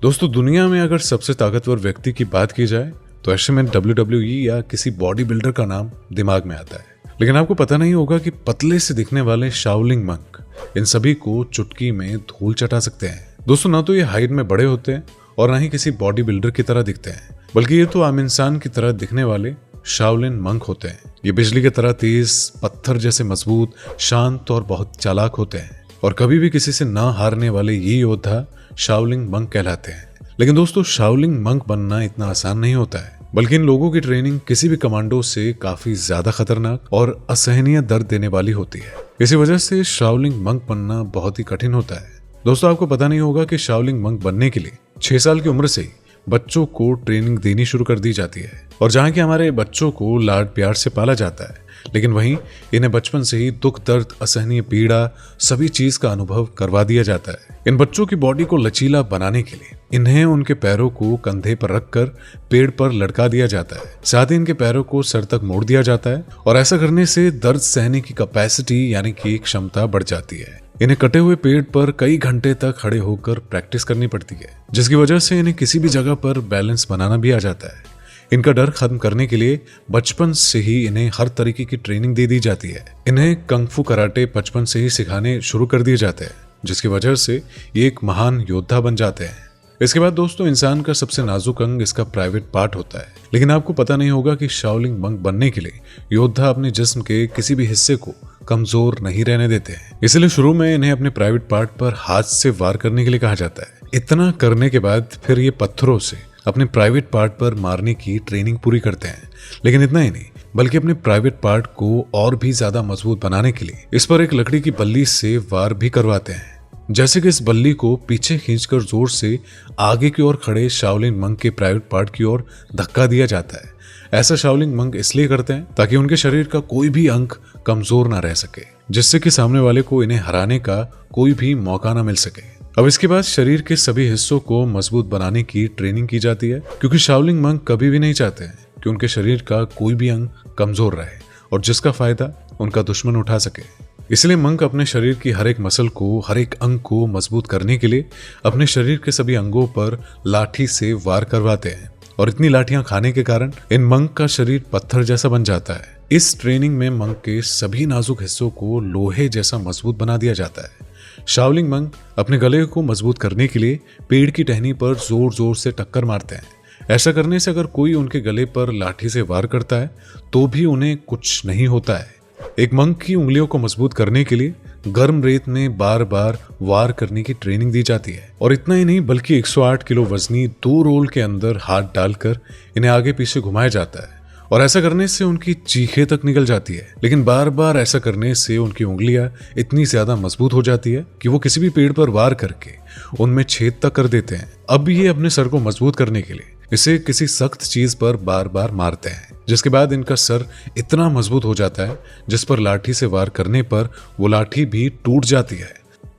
दोस्तों, दुनिया में अगर सबसे ताकतवर व्यक्ति की बात की जाए तो ऐसे में WWE या किसी बॉडी बिल्डर का नाम दिमाग में आता है। लेकिन आपको पता नहीं होगा कि पतले से दिखने वाले शाओलिंग मंक इन सभी को चुटकी में धूल चटा सकते हैं। दोस्तों, ना तो ये हाइट में बड़े होते हैं और ना ही किसी बॉडी बिल्डर की तरह दिखते हैं, बल्कि ये तो आम इंसान की तरह दिखने वाले शाओलिन मंक होते हैं। ये बिजली की तरह तेज, पत्थर जैसे मजबूत, शांत और बहुत चालाक होते हैं और कभी भी किसी से ना हारने वाले ये योद्धा शाओलिंग मंक कहलाते हैं। लेकिन दोस्तों, शाओलिंग मंक बनना इतना आसान नहीं होता है, बल्कि इन लोगों की ट्रेनिंग किसी भी कमांडो से काफी ज्यादा खतरनाक और असहनीय दर्द देने वाली होती है। इसी वजह से शाओलिंग मंक बनना बहुत ही कठिन होता है। दोस्तों, आपको पता नहीं होगा कि शाओलिंग मंक बनने के लिए 6 साल की उम्र से ही बच्चों को ट्रेनिंग देनी शुरू कर दी जाती है। और जहाँ की हमारे बच्चों को लाड प्यार से पाला जाता है, लेकिन वहीं इन्हें बचपन से ही दुख, दर्द, असहनीय पीड़ा, सभी चीज का अनुभव करवा दिया जाता है। इन बच्चों की बॉडी को लचीला बनाने के लिए इन्हें उनके पैरों को कंधे पर रखकर पेड़ पर लटका दिया जाता है। साथ ही इनके पैरों को सर तक मोड़ दिया जाता है और ऐसा करने से दर्द सहने की कैपेसिटी यानी कि क्षमता बढ़ जाती है। इन्हें कटे हुए पेड़ पर कई घंटे तक खड़े होकर प्रैक्टिस करनी पड़ती है, जिसकी वजह से इन्हें किसी भी जगह पर बैलेंस बनाना भी आ जाता है। इनका डर खत्म करने के लिए बचपन से ही इन्हें हर तरीके की ट्रेनिंग दे दी जाती है। इन्हें कंगफू कराटे बचपन से ही सिखाने शुरू कर दिए जाते हैं, जिसकी वजह से ये एक महान योद्धा बन जाते हैं। इसके बाद दोस्तों, इंसान का सबसे नाजुक अंग इसका प्राइवेट पार्ट होता है। लेकिन आपको पता नहीं होगा कि शाओलिंग मंक बनने के लिए योद्धा अपने जिस्म के किसी भी हिस्से को कमजोर नहीं रहने देते हैं। इसलिए शुरू में इन्हें अपने प्राइवेट पार्ट पर हाथ से वार करने के लिए कहा जाता है। इतना करने के बाद फिर ये पत्थरों से अपने प्राइवेट पार्ट पर मारने की ट्रेनिंग पूरी करते हैं। लेकिन इतना ही नहीं, बल्कि अपने प्राइवेट पार्ट को और भी ज्यादा मजबूत बनाने के लिए इस पर एक लकड़ी की बल्ली से वार भी करवाते हैं। जैसे कि इस बल्ली को पीछे खींचकर जोर से आगे की ओर खड़े शाओलिन मंक के प्राइवेट पार्ट की ओर धक्का दिया जाता है। ऐसा शाओलिन मंक इसलिए करते हैं ताकि उनके शरीर का कोई भी अंग कमजोर ना रह सके, जिससे कि सामने वाले को इन्हें हराने का कोई भी मौका ना मिल सके। अब इसके बाद शरीर के सभी हिस्सों को मजबूत बनाने की ट्रेनिंग की जाती है, क्योंकि शाओलिन मंक कभी भी नहीं चाहते हैं कि उनके शरीर का कोई भी अंग कमजोर रहे और जिसका फायदा उनका दुश्मन उठा सके। इसलिए मंक अपने शरीर की हर एक मसल को, हर एक अंग को मजबूत करने के लिए अपने शरीर के सभी अंगों पर लाठी से वार करवाते हैं और इतनी लाठियां खाने के कारण इन मंक का शरीर पत्थर जैसा बन जाता है। इस ट्रेनिंग में मंक के सभी नाजुक हिस्सों को लोहे जैसा मजबूत बना दिया जाता है। शाओलिन मंक अपने गले को मजबूत करने के लिए पेड़ की टहनी पर जोर जोर से टक्कर मारते हैं। ऐसा करने से अगर कोई उनके गले पर लाठी से वार करता है तो भी उन्हें कुछ नहीं होता है। एक मंक की उंगलियों को मजबूत करने के लिए गर्म रेत में बार बार वार करने की ट्रेनिंग दी जाती है। और इतना ही नहीं, बल्कि 108 किलो वजनी 2 रोल के अंदर हाथ डालकर इन्हें आगे पीछे घुमाया जाता है और ऐसा करने से उनकी चीखें तक निकल जाती है। लेकिन बार बार ऐसा करने से उनकी उंगलियां इतनी ज्यादा मजबूत हो जाती है कि वो किसी भी पेड़ पर वार करके उनमें छेद तक कर देते हैं। अब ये अपने सर को मजबूत करने के लिए इसे किसी सख्त चीज पर बार बार मारते हैं, जिसके बाद इनका सर इतना मजबूत हो जाता है जिस पर लाठी से वार करने पर वो लाठी भी टूट जाती है।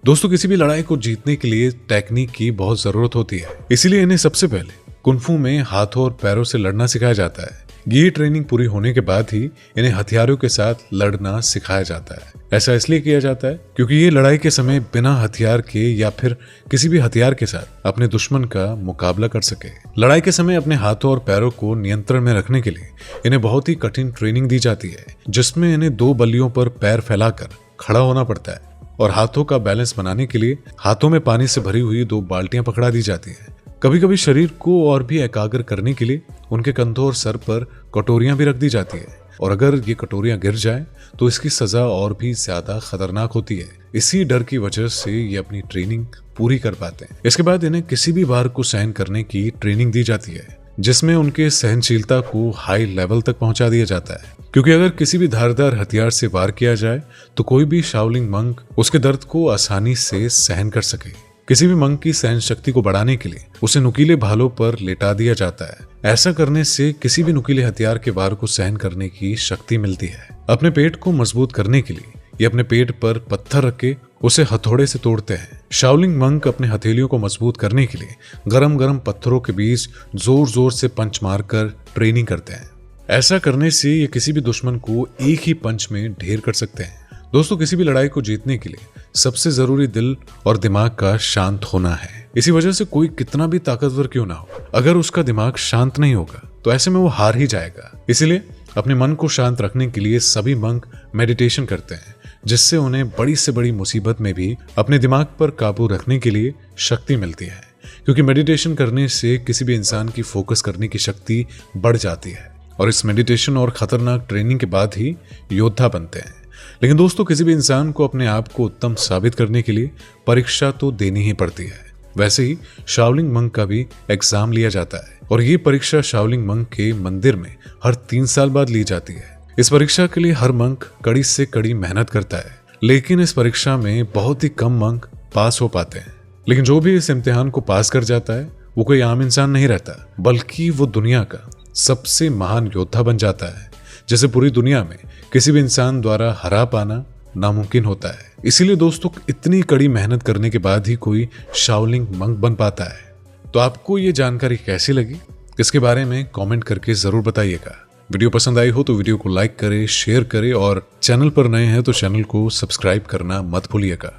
दोस्तों, किसी भी लड़ाई को जीतने के लिए टेक्निक की बहुत जरूरत होती है, इसीलिए इन्हें सबसे पहले कुंफू में हाथों और पैरों से लड़ना सिखाया जाता है। ये ट्रेनिंग पूरी होने के बाद ही इन्हें हथियारों के साथ लड़ना सिखाया जाता है। ऐसा इसलिए किया जाता है क्योंकि ये लड़ाई के समय बिना हथियार के या फिर किसी भी हथियार के साथ अपने दुश्मन का मुकाबला कर सके। लड़ाई के समय अपने हाथों और पैरों को नियंत्रण में रखने के लिए इन्हें बहुत ही कठिन ट्रेनिंग दी जाती है, जिसमें इन्हें 2 बल्लियों पर पैर फैलाकर खड़ा होना पड़ता है और हाथों का बैलेंस बनाने के लिए हाथों में पानी से भरी हुई 2 बाल्टियां पकड़ा दी जाती है। कभी कभी शरीर को और भी एकाग्र करने के लिए उनके कंधों और सर पर कटोरियां भी रख दी जाती है और अगर ये कटोरियां गिर जाएं तो इसकी सजा और भी ज्यादा खतरनाक होती है। इसी डर की वजह से ये अपनी ट्रेनिंग पूरी कर पाते हैं। इसके बाद इन्हें किसी भी वार को सहन करने की ट्रेनिंग दी जाती है, जिसमें उनके सहनशीलता को हाई लेवल तक पहुंचा दिया जाता है, क्योंकि अगर किसी भी धारदार हथियार से वार किया जाए तो कोई भी शाओलिन मंक उसके दर्द को आसानी से सहन कर सके। किसी भी मंक की सहन शक्ति को बढ़ाने के लिए उसे नुकीले भालों पर लेटा दिया जाता है। ऐसा करने से किसी भी नुकीले हथियार के वार को सहन करने की शक्ति मिलती है। अपने पेट को मजबूत करने के लिए ये अपने पेट पर पत्थर रख के उसे हथौड़े से तोड़ते हैं। शाओलिन मंक अपने हथेलियों को मजबूत करने के लिए गरम गरम पत्थरों के बीच जोर जोर से पंच मारकर ट्रेनिंग करते हैं। ऐसा करने से ये किसी भी दुश्मन को एक ही पंच में ढेर कर सकते हैं। दोस्तों, किसी भी लड़ाई को जीतने के लिए सबसे जरूरी दिल और दिमाग का शांत होना है। इसी वजह से कोई कितना भी ताकतवर क्यों ना हो, अगर उसका दिमाग शांत नहीं होगा तो ऐसे में वो हार ही जाएगा। इसीलिए अपने मन को शांत रखने के लिए सभी मंक मेडिटेशन करते हैं, जिससे उन्हें बड़ी से बड़ी मुसीबत में भी अपने दिमाग पर काबू रखने के लिए शक्ति मिलती है। क्योंकि मेडिटेशन करने से किसी भी इंसान की फोकस करने की शक्ति बढ़ जाती है और इस मेडिटेशन और खतरनाक ट्रेनिंग के बाद ही योद्धा बनते हैं। लेकिन दोस्तों, किसी भी इंसान को अपने आप को उत्तम साबित करने के लिए परीक्षा तो देनी ही पड़ती है। वैसे ही शाओलिंग मंक का भी एग्जाम लिया जाता है और ये परीक्षा शाओलिंग मंक के मंदिर में हर 3 साल बाद ली जाती है। इस परीक्षा के लिए हर मंक कड़ी से कड़ी मेहनत करता है, लेकिन इस परीक्षा में बहुत ही कम मंक पास हो पाते हैं। लेकिन जो भी इस इम्तिहान को पास कर जाता है वो कोई आम इंसान नहीं रहता, बल्कि वो दुनिया का सबसे महान योद्धा बन जाता है, जिसे पूरी दुनिया में किसी भी इंसान द्वारा हरा पाना नामुमकिन होता है। इसीलिए दोस्तों, इतनी कड़ी मेहनत करने के बाद ही कोई शाओलिंग मंक बन पाता है। तो आपको ये जानकारी कैसी लगी, इसके बारे में कमेंट करके जरूर बताइएगा। वीडियो पसंद आई हो तो वीडियो को लाइक करें, शेयर करें और चैनल पर नए हैं तो चैनल को सब्सक्राइब करना मत भूलिएगा।